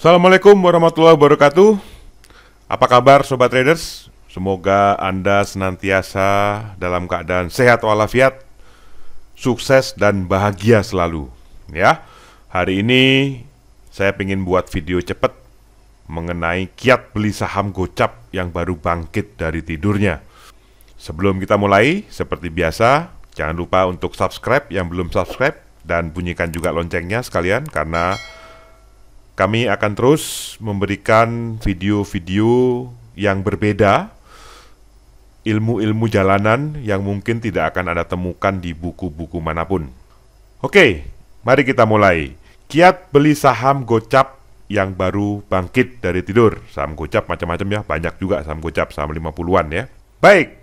Assalamualaikum warahmatullahi wabarakatuh. Apa kabar sobat traders? Semoga Anda senantiasa dalam keadaan sehat walafiat, sukses dan bahagia selalu. Ya, hari ini saya ingin buat video cepat mengenai kiat beli saham gocap yang baru bangkit dari tidurnya. Sebelum kita mulai, seperti biasa, jangan lupa untuk subscribe yang belum subscribe dan bunyikan juga loncengnya sekalian, karena kami akan terus memberikan video-video yang berbeda, ilmu-ilmu jalanan yang mungkin tidak akan Anda temukan di buku-buku manapun. Oke, mari kita mulai. Kiat beli saham gocap yang baru bangkit dari tidur. Saham gocap macam-macam ya, banyak juga saham gocap, saham 50-an ya. Baik,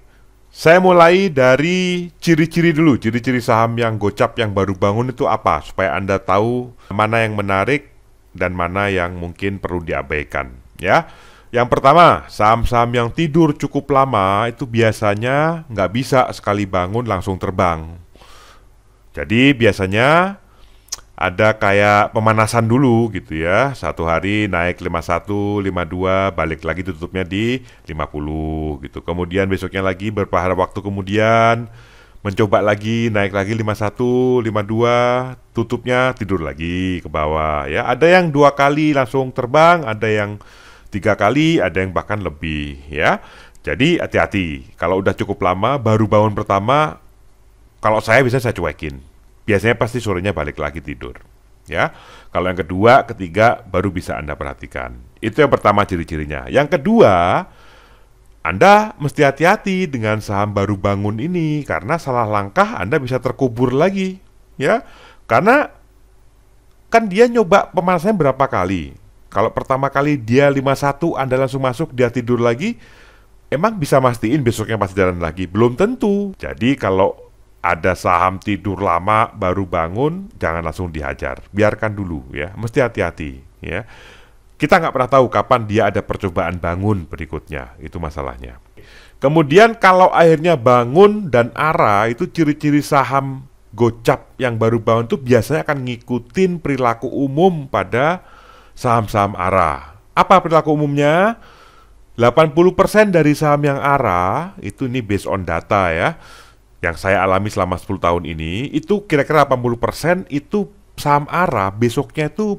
saya mulai dari ciri-ciri dulu. Ciri-ciri saham yang gocap yang baru bangun itu apa? Supaya Anda tahu mana yang menarik dan mana yang mungkin perlu diabaikan, ya. Yang pertama, saham-saham yang tidur cukup lama itu biasanya nggak bisa sekali bangun langsung terbang. Jadi biasanya ada kayak pemanasan dulu gitu ya. Satu hari naik 51, 52, balik lagi tutupnya di 50 gitu. Kemudian besoknya lagi beberapa waktu kemudian mencoba lagi, naik lagi 51, 52, tutupnya tidur lagi ke bawah ya. Ada yang 2 kali langsung terbang, ada yang 3 kali, ada yang bahkan lebih ya. Jadi hati-hati, kalau udah cukup lama, baru bangun pertama, kalau saya bisa saya cuekin. Biasanya pasti sorenya balik lagi tidur ya. Kalau yang kedua, ketiga, baru bisa Anda perhatikan. Itu yang pertama ciri-cirinya. Yang kedua, Anda mesti hati-hati dengan saham baru bangun ini, karena salah langkah Anda bisa terkubur lagi ya. Karena kan dia nyoba pemanasannya berapa kali. Kalau pertama kali dia 51, Anda langsung masuk, dia tidur lagi, emang bisa mastiin besoknya pasti jalan lagi? Belum tentu. Jadi kalau ada saham tidur lama baru bangun, jangan langsung dihajar, biarkan dulu ya. Mesti hati-hati ya. Kita nggak pernah tahu kapan dia ada percobaan bangun berikutnya, itu masalahnya. Kemudian kalau akhirnya bangun dan arah, itu ciri-ciri saham gocap yang baru bangun itu biasanya akan ngikutin perilaku umum pada saham-saham arah. Apa perilaku umumnya? 80% dari saham yang arah, itu ini based on data ya, yang saya alami selama 10 tahun ini, itu kira-kira 80% itu saham arah besoknya itu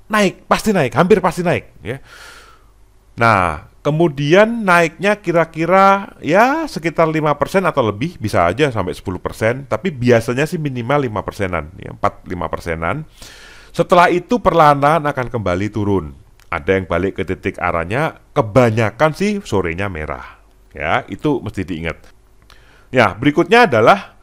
naik, pasti naik, hampir pasti naik ya. Nah, kemudian naiknya kira-kira ya sekitar 5% atau lebih, bisa aja sampai 10%, tapi biasanya sih minimal 5%-an ya, 4-5%-an. Setelah itu perlahan-lahan akan kembali turun. Ada yang balik ke titik arahnya, kebanyakan sih sorenya merah ya, itu mesti diingat. Ya, berikutnya adalah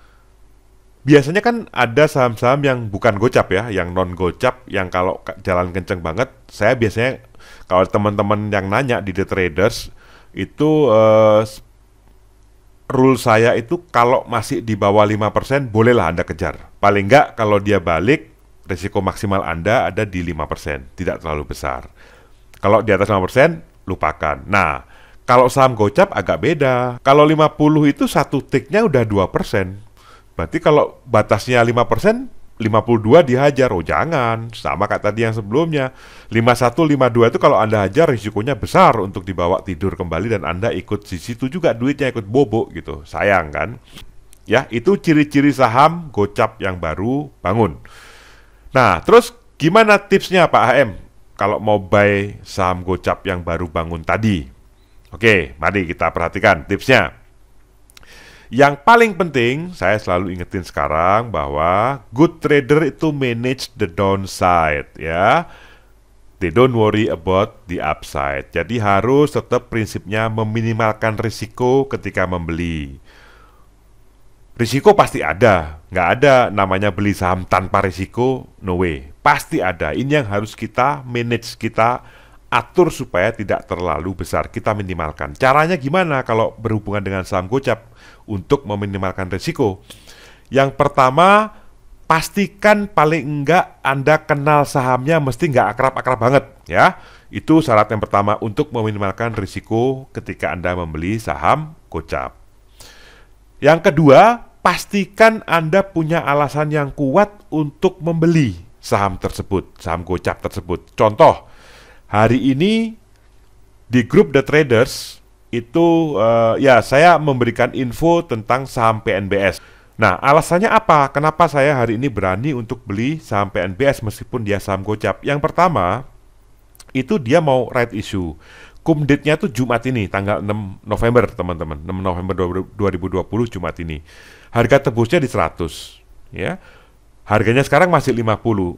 biasanya kan ada saham-saham yang bukan gocap ya, yang non gocap, yang kalau jalan kenceng banget, saya biasanya kalau teman-teman yang nanya di The Traders itu rule saya itu kalau masih di bawah 5% bolehlah Anda kejar. Paling enggak kalau dia balik, risiko maksimal Anda ada di 5%, tidak terlalu besar. Kalau di atas 5%, lupakan. Nah, kalau saham gocap agak beda. Kalau 50 itu satu tiknya udah 2%. Berarti kalau batasnya 5%, 52 dihajar. Oh jangan, sama kayak tadi yang sebelumnya. 51, 52 itu kalau Anda hajar risikonya besar untuk dibawa tidur kembali dan Anda ikut di situ juga duitnya ikut bobo gitu. Sayang kan? Ya, itu ciri-ciri saham gocap yang baru bangun. Nah, terus gimana tipsnya Pak HM kalau mau buy saham gocap yang baru bangun tadi? Oke, mari kita perhatikan tipsnya. Yang paling penting, saya selalu ingetin sekarang bahwa good trader itu manage the downside ya. They don't worry about the upside. Jadi harus tetap prinsipnya meminimalkan risiko ketika membeli. Risiko pasti ada, nggak ada namanya beli saham tanpa risiko, no way. Pasti ada, ini yang harus kita manage, kita atur supaya tidak terlalu besar, kita minimalkan. Caranya gimana kalau berhubungan dengan saham gocap untuk meminimalkan risiko? Yang pertama, pastikan paling enggak Anda kenal sahamnya, mesti nggak akrab-akrab banget ya. Itu syarat yang pertama untuk meminimalkan risiko ketika Anda membeli saham gocap. Yang kedua, pastikan Anda punya alasan yang kuat untuk membeli saham tersebut, saham gocap tersebut. Contoh, Hari ini di grup The Traders itu ya saya memberikan info tentang saham PNBS. Nah, alasannya apa? Kenapa saya hari ini berani untuk beli saham PNBS meskipun dia saham gocap? Yang pertama, itu dia mau right issue. Cum date-nya tuh Jumat ini, tanggal 6 November, teman-teman. 6 November 2020 Jumat ini. Harga tebusnya di 100, ya. Harganya sekarang masih 50.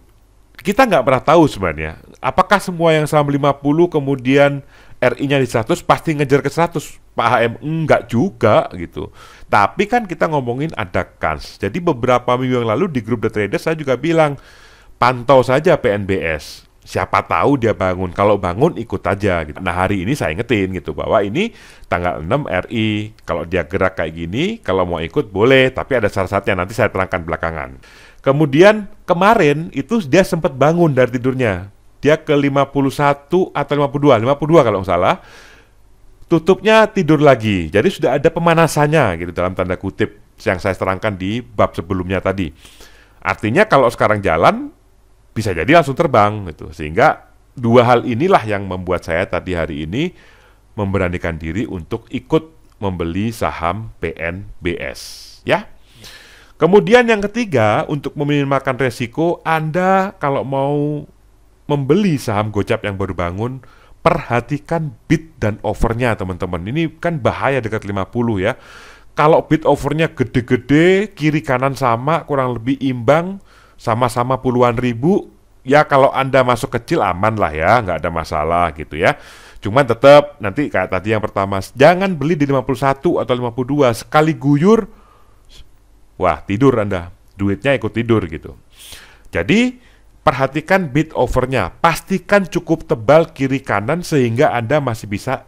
Kita nggak pernah tahu sebenarnya, apakah semua yang saham 50 kemudian RI-nya di 100 pasti ngejar ke 100. Pak HM enggak juga gitu. Tapi kan kita ngomongin ada kans. Jadi beberapa minggu yang lalu di grup The Traders saya juga bilang, pantau saja PNBS. Siapa tahu dia bangun. Kalau bangun ikut aja gitu. Nah, hari ini saya ingetin gitu bahwa ini tanggal 6 RI. Kalau dia gerak kayak gini, kalau mau ikut boleh, tapi ada syarat-syaratnya, nanti saya terangkan belakangan. Kemudian kemarin itu dia sempat bangun dari tidurnya. Dia ke 51 atau 52 kalau nggak salah. Tutupnya tidur lagi. Jadi sudah ada pemanasannya gitu dalam tanda kutip yang saya terangkan di bab sebelumnya tadi. Artinya kalau sekarang jalan bisa jadi langsung terbang gitu. Sehingga dua hal inilah yang membuat saya tadi hari ini memberanikan diri untuk ikut membeli saham PNBS, ya. Kemudian yang ketiga, untuk meminimalkan resiko, Anda kalau mau membeli saham gocap yang baru bangun, perhatikan bid dan overnya, teman-teman. Ini kan bahaya dekat 50 ya. Kalau bid overnya gede-gede, kiri kanan sama, kurang lebih imbang, sama-sama puluhan ribu, ya kalau Anda masuk kecil aman lah ya, nggak ada masalah gitu ya. Cuman tetap nanti kayak tadi yang pertama, jangan beli di 51 atau 52, sekali guyur, wah tidur Anda, duitnya ikut tidur gitu. Jadi perhatikan bid overnya, pastikan cukup tebal kiri kanan sehingga Anda masih bisa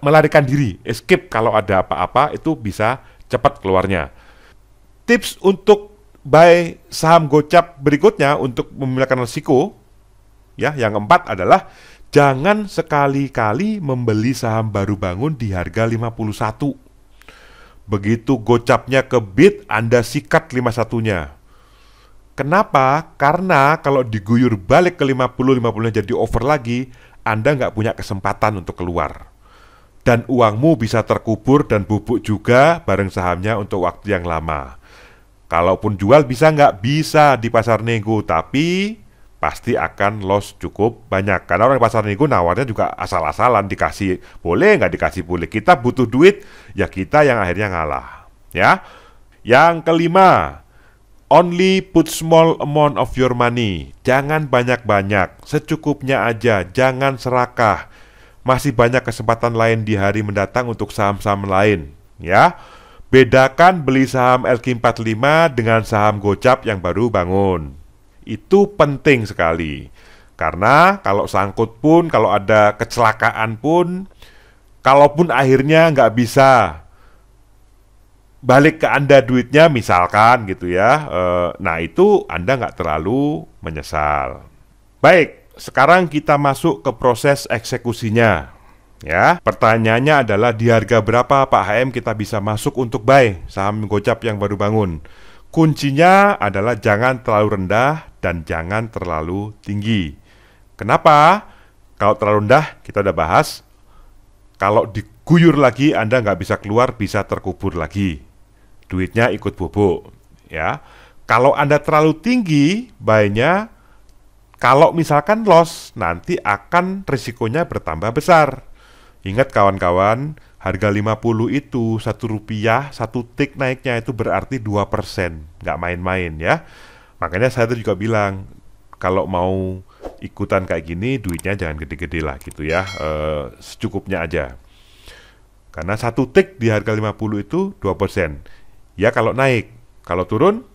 melarikan diri, escape kalau ada apa-apa itu bisa cepat keluarnya. Tips untuk buy saham gocap berikutnya untuk meminimalkan risiko, ya, yang keempat adalah jangan sekali-kali membeli saham baru bangun di harga 51. Begitu gocapnya ke bid, Anda sikat 51-nya. Kenapa? Karena kalau diguyur balik ke 50-50-nya jadi over lagi, Anda nggak punya kesempatan untuk keluar. Dan uangmu bisa terkubur dan bubuk juga bareng sahamnya untuk waktu yang lama. Kalaupun jual bisa nggak? Bisa di pasar nego, tapi pasti akan loss cukup banyak. Karena orang di pasar nego nawarnya juga asal-asalan, dikasih boleh nggak dikasih boleh. Kita butuh duit, ya kita yang akhirnya ngalah. Ya. Yang kelima, only put small amount of your money. Jangan banyak-banyak, secukupnya aja, jangan serakah. Masih banyak kesempatan lain di hari mendatang untuk saham-saham lain, ya. Bedakan beli saham LQ45 dengan saham gocap yang baru bangun. Itu penting sekali. Karena kalau sangkut pun, kalau ada kecelakaan pun, kalaupun akhirnya nggak bisa balik ke Anda duitnya misalkan gitu ya, nah itu Anda nggak terlalu menyesal. Baik, sekarang kita masuk ke proses eksekusinya ya. Pertanyaannya adalah di harga berapa Pak HM kita bisa masuk untuk buy saham gocap yang baru bangun. Kuncinya adalah jangan terlalu rendah dan jangan terlalu tinggi. Kenapa? Kalau terlalu rendah kita udah bahas, kalau diguyur lagi Anda nggak bisa keluar, bisa terkubur lagi, duitnya ikut bubuk ya. Kalau Anda terlalu tinggi buy-nya, kalau misalkan loss, nanti akan risikonya bertambah besar. Ingat kawan-kawan, harga 50 itu 1 rupiah, 1 tik naiknya itu berarti 2%, nggak main-main ya. Makanya saya tuh juga bilang, kalau mau ikutan kayak gini, duitnya jangan gede-gede lah gitu ya, secukupnya aja. Karena 1 tik di harga 50 itu 2%. Ya kalau naik, kalau turun,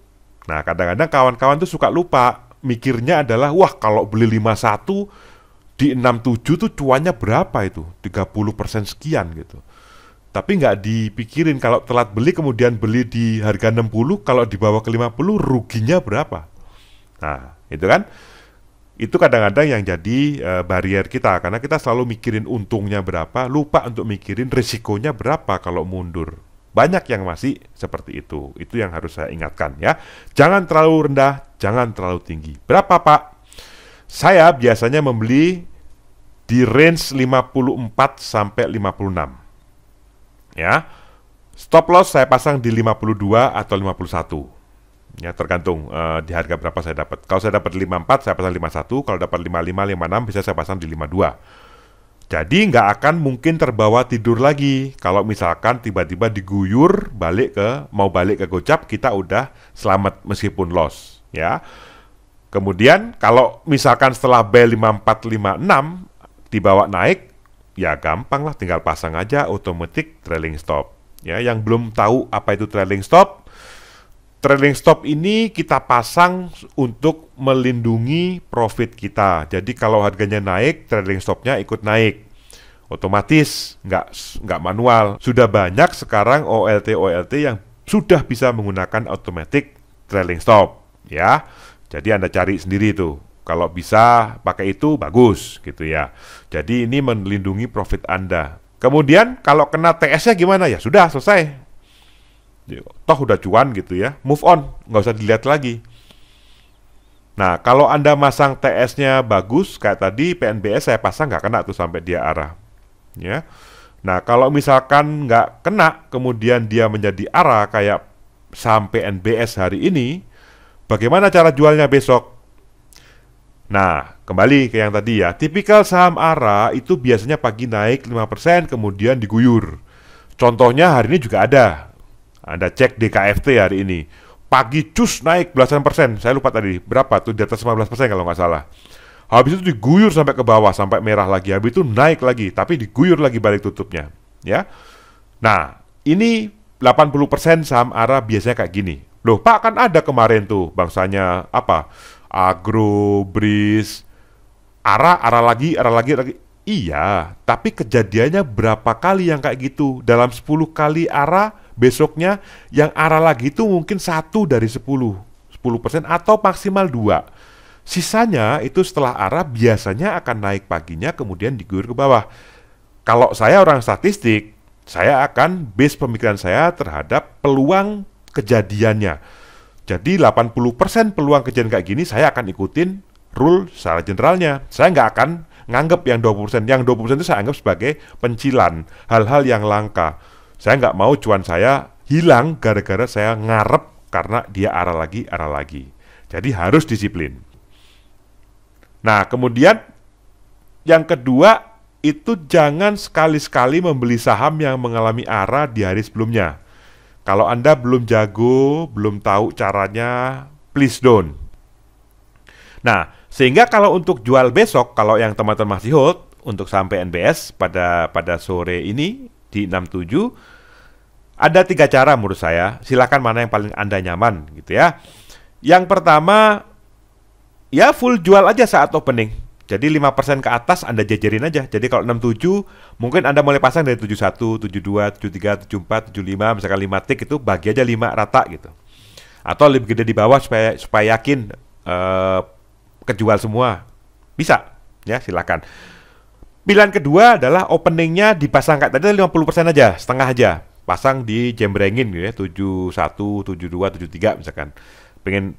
nah kadang-kadang kawan-kawan tuh suka lupa, mikirnya adalah, wah kalau beli 51 di 67 tuh cuannya berapa itu? 30% sekian gitu. Tapi nggak dipikirin kalau telat beli kemudian beli di harga 60, kalau dibawa ke 50 ruginya berapa? Nah, itu kan? Itu kadang-kadang yang jadi barrier kita, karena kita selalu mikirin untungnya berapa, lupa untuk mikirin risikonya berapa kalau mundur. Banyak yang masih seperti itu. Itu yang harus saya ingatkan ya. Jangan terlalu rendah, jangan terlalu tinggi. Berapa Pak? Saya biasanya membeli di range 54 sampai 56. Ya. Stop loss saya pasang di 52 atau 51. Ya, tergantung di harga berapa saya dapat. Kalau saya dapat 54, saya pasang 51. Kalau dapat 55, 56, bisa saya pasang di 52. Jadi nggak akan mungkin terbawa tidur lagi. Kalau misalkan tiba-tiba diguyur mau balik ke gocap, kita udah selamat meskipun loss. Ya. Kemudian kalau misalkan setelah buy 54, 56 dibawa naik, ya gampang lah, tinggal pasang aja automatic trailing stop. Ya, yang belum tahu apa itu trailing stop, ini kita pasang untuk melindungi profit kita. Jadi kalau harganya naik, trailing stopnya ikut naik, otomatis, nggak manual. Sudah banyak sekarang OLT yang sudah bisa menggunakan automatic trailing stop. Ya, jadi Anda cari sendiri tuh. Kalau bisa pakai itu bagus gitu ya. Jadi ini melindungi profit Anda. Kemudian kalau kena TS-nya gimana? Ya sudah, selesai. Toh udah cuan gitu ya, move on, nggak usah dilihat lagi. Nah, kalau Anda masang TS-nya bagus, kayak tadi PNBS saya pasang nggak kena tuh sampai dia arah. Ya. Nah, kalau misalkan nggak kena, kemudian dia menjadi arah kayak sampai PNBS hari ini, bagaimana cara jualnya besok? Nah, kembali ke yang tadi ya, tipikal saham ARA itu biasanya pagi naik 5%, kemudian diguyur. Contohnya hari ini juga ada. Anda cek DKFT hari ini, pagi cus naik belasan persen. Saya lupa tadi berapa tuh, di atas 15% kalau nggak salah. Habis itu diguyur sampai ke bawah, sampai merah lagi. Habis itu naik lagi, tapi diguyur lagi balik tutupnya. Ya. Nah, ini 80% saham ARA biasanya kayak gini. Loh, Pak, kan ada kemarin tuh bangsanya apa? Agro, BRIS, ARA lagi. Iya, tapi kejadiannya berapa kali yang kayak gitu? Dalam 10 kali ARA, besoknya yang ARA lagi itu mungkin 1 dari 10% atau maksimal 2. Sisanya itu setelah ARA biasanya akan naik paginya kemudian diguyur ke bawah. Kalau saya orang statistik, saya akan base pemikiran saya terhadap peluang kejadiannya. Jadi 80% peluang kejadian kayak gini saya akan ikutin rule secara generalnya. Saya nggak akan nganggep yang 20%. Yang 20% itu saya anggap sebagai pencilan, hal-hal yang langka. Saya nggak mau cuan saya hilang gara-gara saya ngarep karena dia arah lagi. Jadi harus disiplin. Nah, kemudian yang kedua itu jangan sekali-sekali membeli saham yang mengalami arah di hari sebelumnya. Kalau Anda belum jago, belum tahu caranya, please don't. Nah, sehingga kalau untuk jual besok, kalau yang teman-teman masih hold untuk sampai NBS pada sore ini di 67, ada 3 cara menurut saya. Silakan mana yang paling Anda nyaman gitu ya. Yang pertama, ya full jual aja saat opening. Jadi 5% ke atas Anda jajarin aja. Jadi kalau 67, mungkin Anda mulai pasang dari 71, 72, 73, 74, 75, misalkan 5 tick itu bagi aja 5 rata gitu. Atau lebih gede di bawah supaya yakin kejual semua. Bisa, ya silakan. Pilihan kedua adalah openingnya dipasang kayak tadi 50% aja, setengah aja. Pasang di jembrengin gitu ya, 71, 72, 73 misalkan.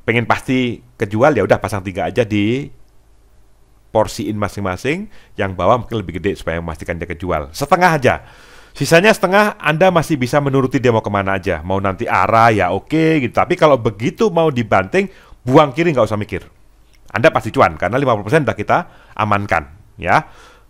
Pengen pasti kejual ya udah pasang 3 aja di porsiin masing-masing, yang bawah mungkin lebih gede supaya memastikan dia kejual. Setengah aja. Sisanya setengah Anda masih bisa menuruti dia mau kemana aja. Mau nanti arah ya oke gitu. Tapi kalau begitu mau dibanting, buang kiri nggak usah mikir. Anda pasti cuan karena 50% udah kita amankan ya.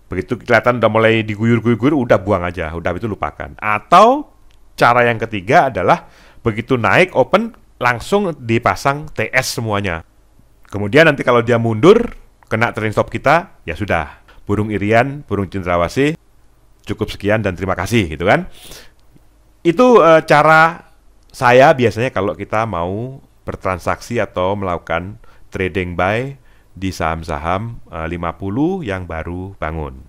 Begitu kelihatan udah mulai diguyur-guyur, udah buang aja, udah itu lupakan. Atau cara yang ketiga adalah begitu naik open langsung dipasang TS semuanya. Kemudian nanti kalau dia mundur kena trailing stop kita, ya sudah. Burung irian, burung cendrawasih, cukup sekian dan terima kasih gitu kan. Itu cara saya biasanya kalau kita mau bertransaksi atau melakukan trading buy di saham-saham 50 yang baru bangun.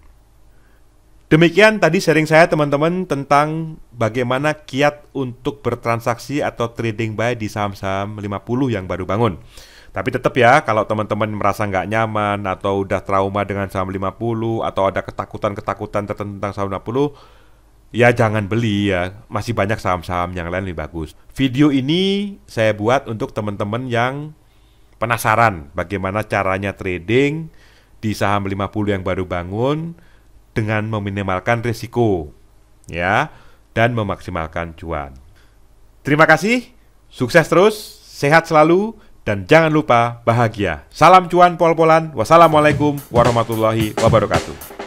Demikian tadi sharing saya teman-teman tentang bagaimana kiat untuk bertransaksi atau trading buy di saham-saham 50 yang baru bangun. Tapi tetap ya, kalau teman-teman merasa nggak nyaman atau udah trauma dengan saham 50 atau ada ketakutan-ketakutan tertentu tentang saham 50, ya jangan beli ya. Masih banyak saham-saham yang lain lebih bagus. Video ini saya buat untuk teman-teman yang penasaran bagaimana caranya trading di saham 50 yang baru bangun dengan meminimalkan risiko, ya, dan memaksimalkan cuan. Terima kasih, sukses terus, sehat selalu, dan jangan lupa bahagia. Salam cuan pol-polan. Wassalamualaikum warahmatullahi wabarakatuh.